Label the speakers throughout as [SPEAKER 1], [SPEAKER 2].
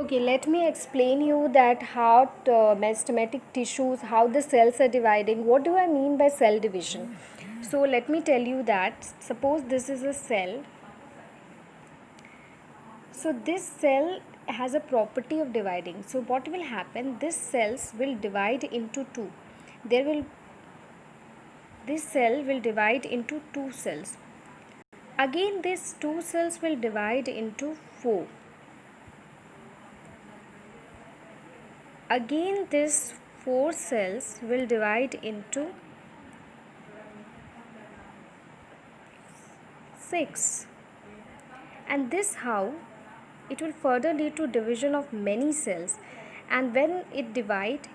[SPEAKER 1] Okay, let me explain you that how meristematic tissues, how the cells are dividing. What do I mean by cell division? So let me tell you that suppose this is a cell. So this cell has a property of dividing. So what will happen? This cells will divide into two. There will This cell will divide into two cells. Again, these two cells will divide into four. Again, these four cells will divide into 6, and this how it will further lead to division of many cells, and when it divide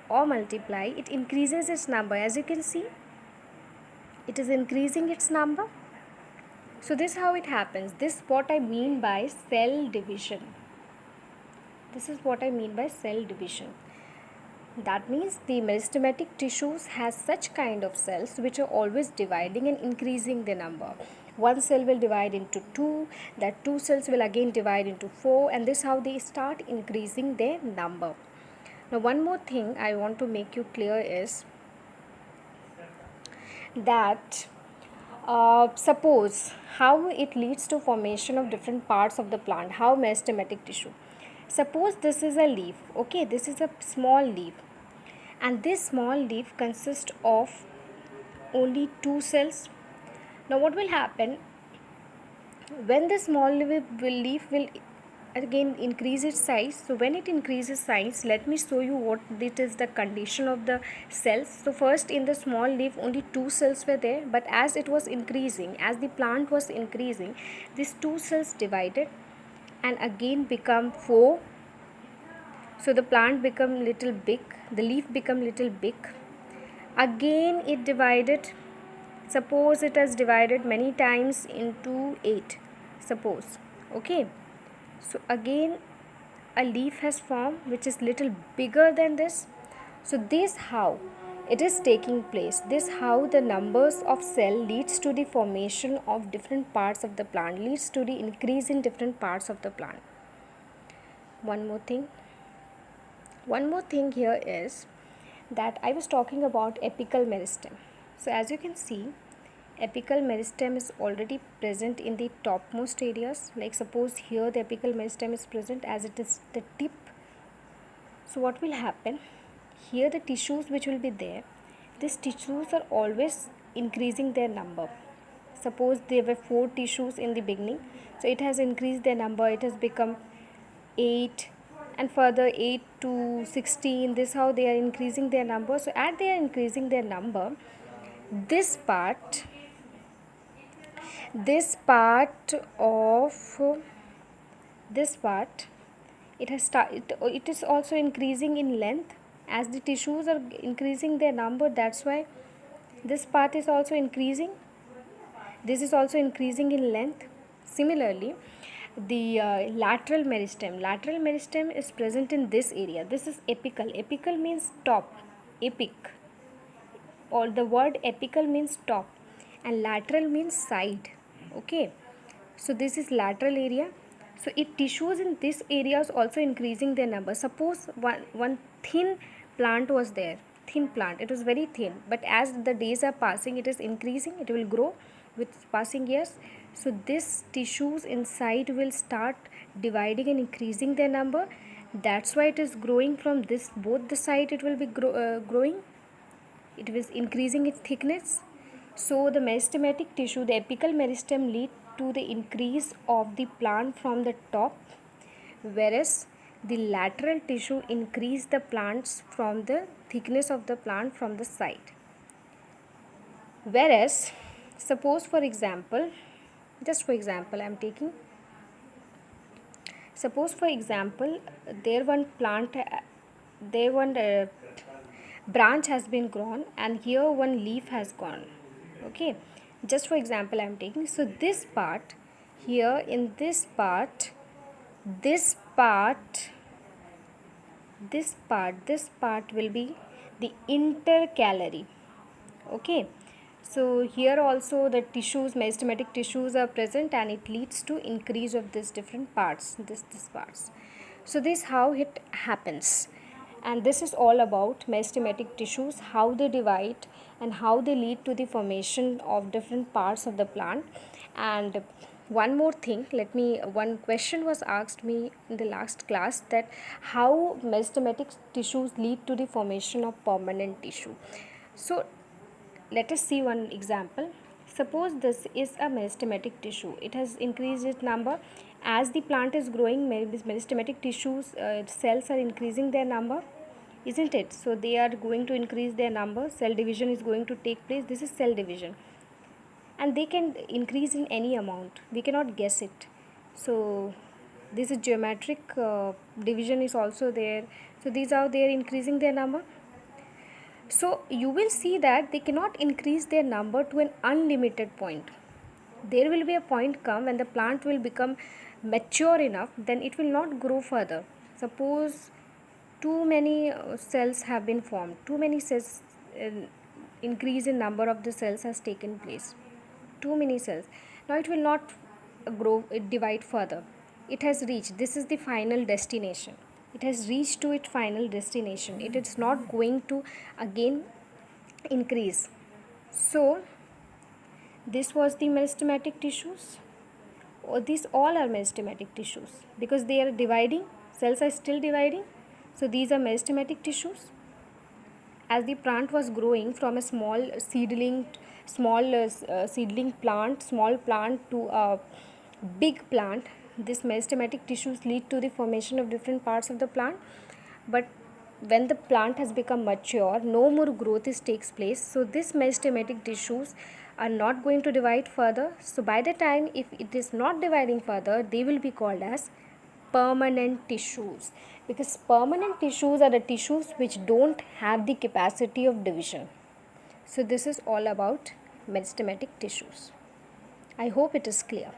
[SPEAKER 1] or multiply, it increases its number. As you can see, it is increasing its number. So this how it happens. This what I mean by cell division. This is what I mean by cell division. That means the meristematic tissues has such kind of cells which are always dividing and increasing the number. One cell will divide into two, that two cells will again divide into four, and this how they start increasing their number. Now one more thing I want to make you clear is that suppose how it leads to formation of different parts of the plant, how meristematic tissue. Suppose this is a leaf, okay, this is a small leaf, and this small leaf consists of only two cells. Now what will happen when the small leaf will again increase its size? So when it increases size, let me show you what it is the condition of the cells. So first, in the small leaf only two cells were there, but as it was increasing, as the plant was increasing, these two cells divided and again become four. So the plant become little big, the leaf become little big. Again it divided. Suppose it has divided many times into 8. Suppose. Okay. So again a leaf has formed which is little bigger than this. So this how it is taking place. This how the numbers of cell leads to the formation of different parts of the plant, leads to the increase in different parts of the plant. One more thing. One more thing here is that I was talking about apical meristem. So as you can see, apical meristem is already present in the topmost areas. Like suppose here the apical meristem is present as it is the tip. So what will happen? Here the tissues which will be there, these tissues are always increasing their number. Suppose there were 4 tissues in the beginning, so it has increased their number, it has become 8, and further 8 to 16. This how they are increasing their number. So as they are increasing their number, this part of this part, it is also increasing in length as the tissues are increasing their number. That's why this part is also increasing. This is also increasing in length. Similarly, the lateral meristem is present in this area. This is apical means top, apic, or the word apical means top, and lateral means side. Okay, so this is lateral area. So it tissues in this area is also increasing their number. Suppose one thin plant was there, thin plant, it was very thin, but as the days are passing, it is increasing, it will grow with passing years. So this tissues inside will start dividing and increasing their number. That's why it is growing from this both the side, it will be growing, it was increasing its thickness. So the meristematic tissue, the apical meristem, lead to the increase of the plant from the top, whereas the lateral tissue increase the plants from the thickness of the plant from the side. Whereas suppose for example, just for example I am taking, suppose for example there one plant, there one branch has been grown, and here one leaf has gone. Okay, just for example I am taking. So this part here, in this part will be the intercalary. Okay, so here also the tissues, meristematic tissues are present, and it leads to increase of this different parts, this parts. So this how it happens, and this is all about meristematic tissues, how they divide and how they lead to the formation of different parts of the plant. And one more thing, one question was asked me in the last class, that how meristematic tissues lead to the formation of permanent tissue. So let us see one example. Suppose this is a meristematic tissue. It has increased its number. As the plant is growing, meristematic tissues cells are increasing their number, isn't it? So they are going to increase their number. Cell division is going to take place. This is cell division, and they can increase in any amount. We cannot guess it. So this is geometric division is also there. So these are they are increasing their number. So you will see that they cannot increase their number to an unlimited point. There will be a point come when the plant will become mature enough, then it will not grow further. Suppose too many cells have been formed, too many cells, increase in number of the cells has taken place, too many cells. Now it will not grow, divide further. It has reached, this is the final destination. It has reached to its final destination. It is not going to again increase. So this was the meristematic tissues, or these all are meristematic tissues because they are dividing, cells are still dividing. So these are meristematic tissues. As the plant was growing from a seedling plant, small plant, to a big plant, this meristematic tissues lead to the formation of different parts of the plant. But when the plant has become mature, no more growth takes place. So this meristematic tissues are not going to divide further. So by the time if it is not dividing further, they will be called as permanent tissues, because permanent tissues are the tissues which don't have the capacity of division. So this is all about meristematic tissues. I hope it is clear.